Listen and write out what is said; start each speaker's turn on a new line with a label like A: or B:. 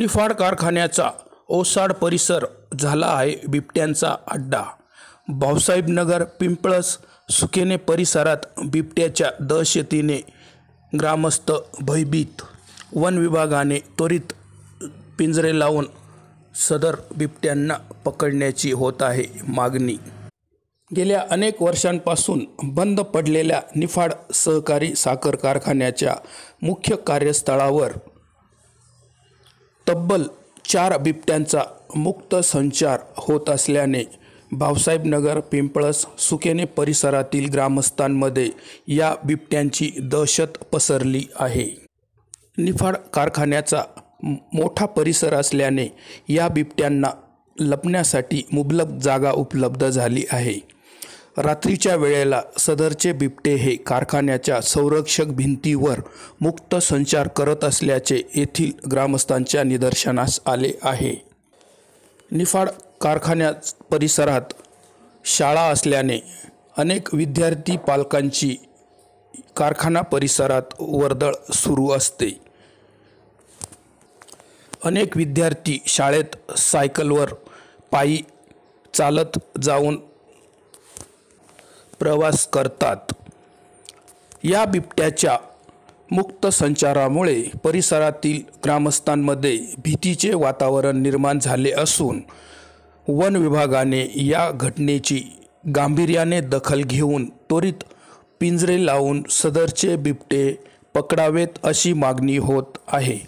A: निफाड कारखान्याचा ओसाड परिसर झाला आहे बिबट्यांचा अड्डा। भाऊसाहेबनगर पिंपळस सुकेने परिसरात बिबट्याच्या दहशतीने ग्रामस्थ भयभीत। वन विभागाने त्वरित पिंजरे लावून सदर बिबट्यांना पकडण्याची होत आहे मागणी। गेल्या अनेक वर्षांपासून बंद पडलेल्या निफाड सहकारी साखर कारखान्याच्या मुख्य कार्यस्थळावर तब्बल 4 बिबट्यांचा मुक्त संचार होत असल्याने भाऊसाहेबनगर पिंपळस सुकेने परिसरातील ग्रामस्थांमध्ये या बिबट्यांची दहशत पसरली आहे। निफाड कारखान्याचा मोठा परिसर असल्याने या बिबट्यांना लपण्यासाठी मुबलक जागा उपलब्ध झाली आहे। रात्रीच्या वेळेला सदरचे बिबटे हे कारखान्याच्या संरक्षक भिंतीवर मुक्त संचार करत असल्याचे येथील ग्रामस्थांच्या निदर्शनास आले आहे। निफाड कारखान्या परिसरात शाळा असल्याने अनेक विद्यार्थी पालकांची कारखाना परिसरात वर्दळ सुरू असते। अनेक विद्यार्थी शाळेत सायकलवर, पायी, चालत जाऊन प्रवास करतात। या बिबट्याच्या मुक्त संचारामुळे परिसरातील ग्रामस्थांमध्ये भीतीचे वातावरण निर्माण झाले असून वन विभागाने या घटनेची गांभीर्याने दखल घेऊन त्वरित पिंजरे लावून सदरचे बिबटे पकडावेत अशी मागणी होत आहे।